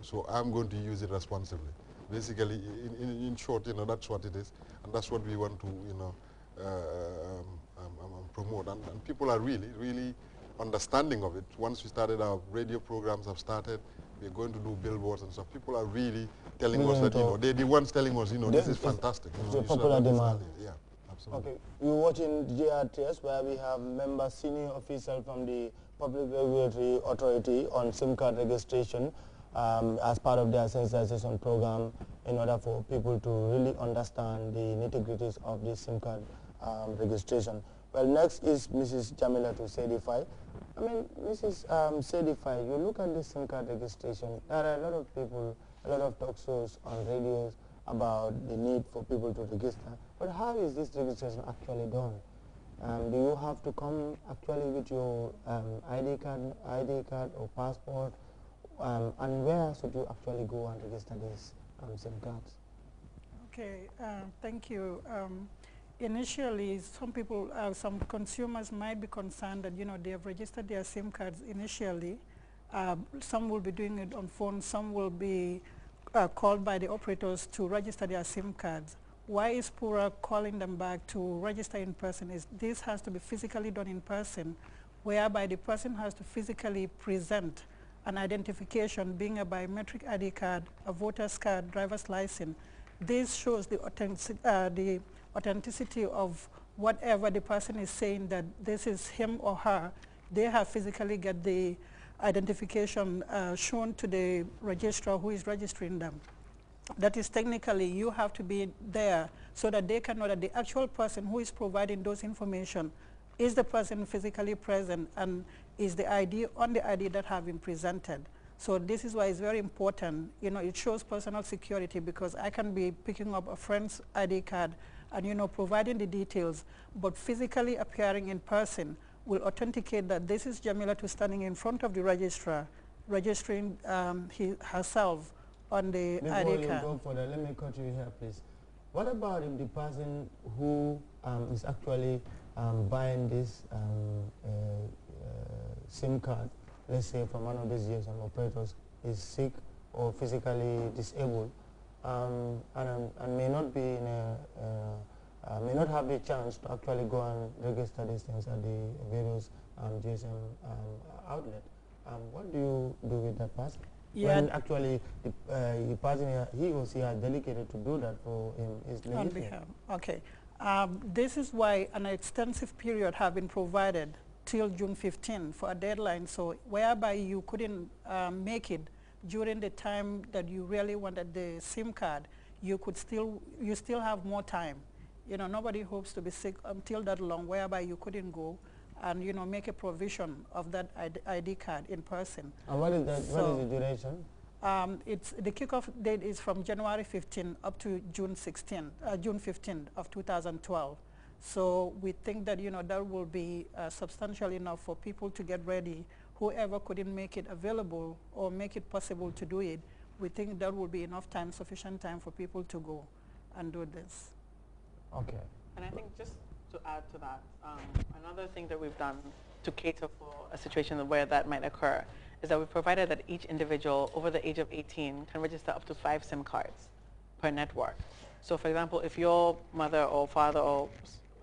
so I'm going to use it responsibly. Basically, in short, that's what it is, and that's what we want to, promote. And people are really, really understanding of it. Once we started, our radio programs have started. We're going to do billboards and stuff. People are really telling us that, they're the ones telling us, this is fantastic. It's a popular demand. Yeah, absolutely. Okay, we're watching GRTS, where we have member senior official from the Public Regulatory Authority on SIM card registration as part of their sensitization program in order for people to really understand the nitty-gritties of the SIM card registration. Well, next is Mrs. Jamila to Sedify. I mean, Mrs. Sedify, you look at the SIM card registration, there are a lot of people, a lot of talk shows on radios about the need for people to register. But how is this registration actually done? Do you have to come actually with your ID card or passport? And where should you actually go and register these SIM cards? Okay, thank you. Initially, some people, some consumers might be concerned that, they have registered their SIM cards initially. Some will be doing it on phone, some will be called by the operators to register their SIM cards. Why is PURA calling them back to register in person? Is this has to be physically done in person, whereby the person has to physically present an identification, being a biometric ID card, a voter's card, driver's license. This shows the authenticity of whatever the person is saying, that this is him or her. They have physically get the identification shown to the registrar who is registering them. That is technically, you have to be there so that they can know that the actual person who is providing those information is the person physically present and is the ID on the ID that have been presented. So this is why it's very important. It shows personal security, because I can be picking up a friend's ID card and providing the details, but physically appearing in person will authenticate that this is Jamila to standing in front of the registrar, registering herself on the ID card. Before you go further, let me cut you here, please. What about if the person who is actually buying this SIM card, let's say from one of these GSM operators, is sick or physically disabled, and may not be in may not have the chance to actually go and register these things at the various GSM outlet? What do you do with that person? Yeah. When actually the person, he or she has delegated to do that for him, is on behalf. Okay. This is why an extensive period have been provided till June 15 for a deadline, so whereby you couldn't make it during the time that you really wanted the SIM card, you still have more time. Nobody hopes to be sick until that long, whereby you couldn't go and make a provision of that ID card in person. And what is that? So what is the duration? It's the kickoff date is from January 15 up to June 15 of 2012. So we think that that will be substantial enough for people to get ready. Whoever couldn't make it available or make it possible to do it, we think that will be enough time, sufficient time for people to go and do this. Okay. And I think just to add to that, another thing that we've done to cater for a situation where that might occur is that we've provided that each individual over the age of 18 can register up to 5 SIM cards per network. So for example, if your mother or father or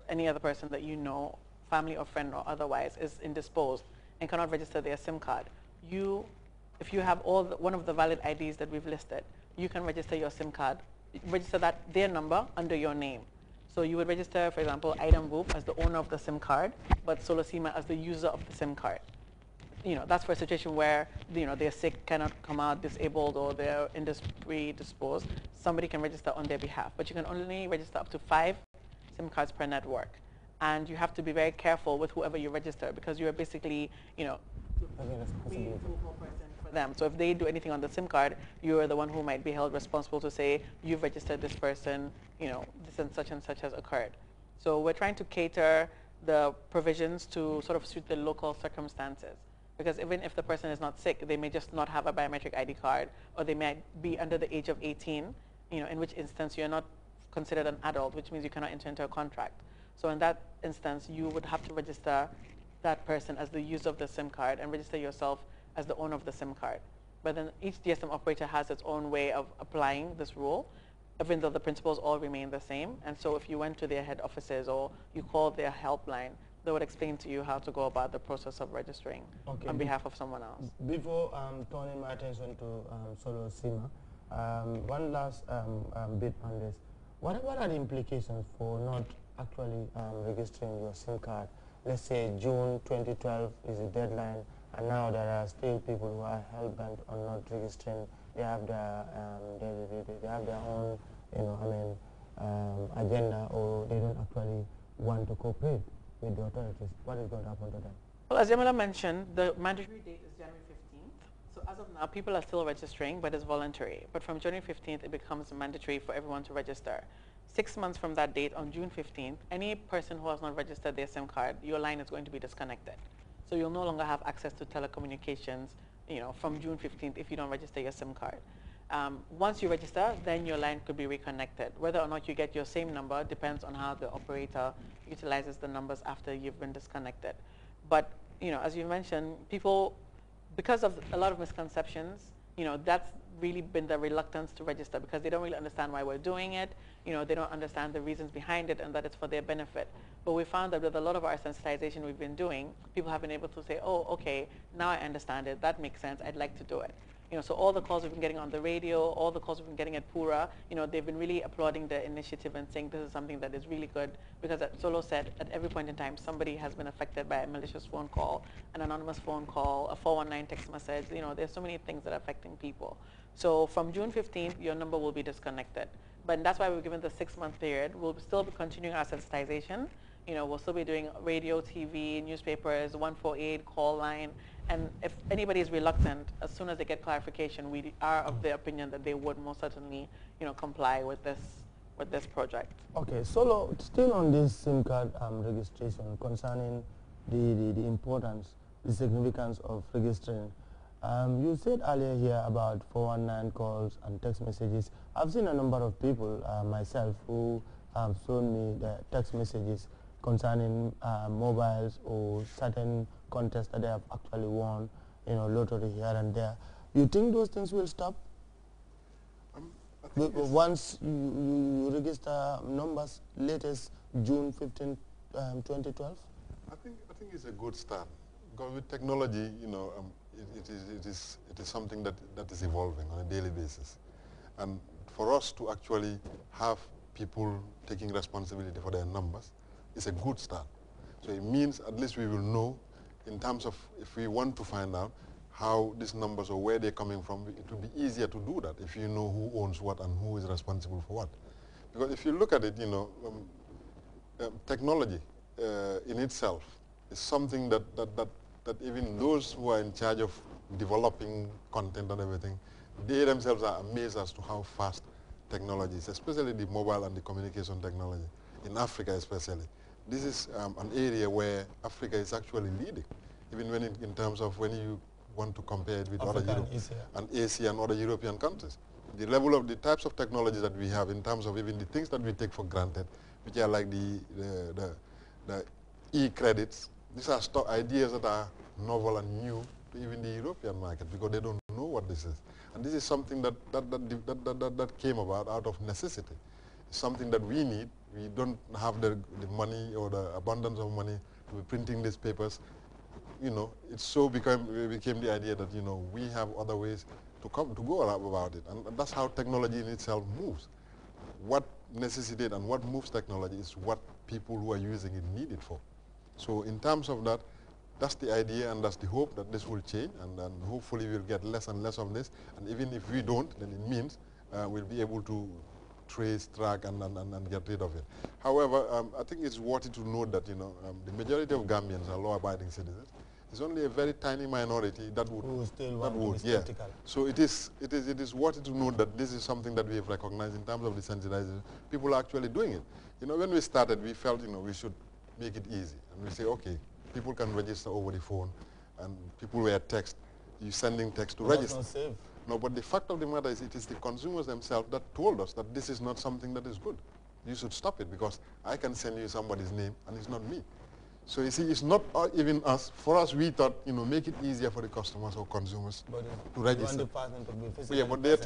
any other person that you know, family or friend or otherwise, is indisposed and cannot register their SIM card, if you have one of the valid IDs that we've listed, you can register your SIM card, register their number under your name. So you would register, for example, Item Boop as the owner of the SIM card, but Solosima as the user of the SIM card. That's for a situation where they're sick, cannot come out, disabled, or they're indisposed. Somebody can register on their behalf, but you can only register up to 5 SIM cards per network. And you have to be very careful with whoever you register, because you are basically, being a person for them. So if they do anything on the SIM card, you are the one who might be held responsible to say, you've registered this person, this and such has occurred. So we're trying to cater the provisions to sort of suit the local circumstances. Because even if the person is not sick, they may just not have a biometric ID card, or they might be under the age of 18, in which instance you're not considered an adult, which means you cannot enter into a contract. So in that instance, you would have to register that person as the user of the SIM card and register yourself as the owner of the SIM card. but then each DSM operator has its own way of applying this rule, even though the principles all remain the same. And so if you went to their head offices or you called their helpline, they would explain to you how to go about the process of registering on behalf of someone else. Before turning my attention to Solo Sima, one last bit on this. What are the implications for not actually registering your SIM card? Let's say June 2012 is the deadline, and now there are still people who are hell-bent on not registering. They have their they have their own, agenda, or they don't actually want to cooperate with the authorities. What is going to happen to them? Well, as Yamila mentioned, the mandatory date is January 15th. So as of now, people are still registering, but it's voluntary. But from January 15th, it becomes mandatory for everyone to register. 6 months from that date, on June 15th, any person who has not registered their SIM card, your line is going to be disconnected. So you'll no longer have access to telecommunications, from June 15th if you don't register your SIM card. Once you register, then your line could be reconnected. Whether or not you get your same number depends on how the operator utilizes the numbers after you've been disconnected. But, as you mentioned, people, because of a lot of misconceptions, that's really been the reluctance to register because they don't really understand why we're doing it. They don't understand the reasons behind it and that it's for their benefit. But we found that with a lot of our sensitization we've been doing, people have been able to say, oh, okay, now I understand it. That makes sense. I'd like to do it. So all the calls we've been getting on the radio, all the calls we've been getting at Pura, they've been really applauding the initiative and saying this is something that is really good because, as Solo said, at every point in time, somebody has been affected by a malicious phone call, an anonymous phone call, a 419 text message. There's so many things that are affecting people. So from June 15th, your number will be disconnected. But that's why we've given the 6-month period. We'll still be continuing our sensitization. We'll still be doing radio, TV, newspapers, 148, call line. And if anybody is reluctant, as soon as they get clarification, we are of the opinion that they would most certainly, comply with this project. Okay, Solo, still on this SIM card registration, concerning the importance, the significance of registering. You said earlier here about 419 calls and text messages. I've seen a number of people, myself, who have shown me the text messages concerning mobiles or certain contests that they have actually won, lottery here and there. You think those things will stop? Once you register numbers, latest June 15, 2012? I think it's a good start. Because with technology, it is something that is evolving on a daily basis. And for us to actually have people taking responsibility for their numbers is a good start. So it means at least we will know in terms of if we want to find out how these numbers or where they're coming from, it will be easier to do that if you know who owns what and who is responsible for what. Because if you look at it, technology in itself is something that even those who are in charge of developing content and everything, they themselves are amazed as to how fast technology is, especially the mobile and the communication technology, in Africa especially. This is an area where Africa is actually leading, even when in terms of when you want to compare it with other Europe and Asia and other European countries. The level of the types of technology that we have in terms of even the things that we take for granted, which are like the e-credits. These are ideas that are novel and new to even the European market because they don't know what this is. And this is something that came about out of necessity. It's something that we need. We don't have the money or the abundance of money to be printing these papers. It became the idea that, we have other ways to go about it. And that's how technology in itself moves. What necessitates and what moves technology is what people who are using it need it for. So in terms of that, that's the idea and that's the hope that this will change, and hopefully we'll get less and less of this. And even if we don't, then it means we'll be able to trace, track, and get rid of it. However, I think it's worthy to note that, the majority of Gambians are law-abiding citizens. It's only a very tiny minority that would. Who still want to be skeptical. So it is worthy to note that this is something that we have recognized in terms of the sensitization. People are actually doing it. When we started, we felt, we should make it easy. And we say, okay, people can register over the phone, and people were you sending text to register. Not safe. No, but the fact of the matter is it is the consumers themselves that told us that this is not something that is good. You should stop it because I can send you somebody's name and it's not me. So you see, it's not even us. For us, we thought, make it easier for the customers or consumers But to register. you want the person to be physically Yeah, but they're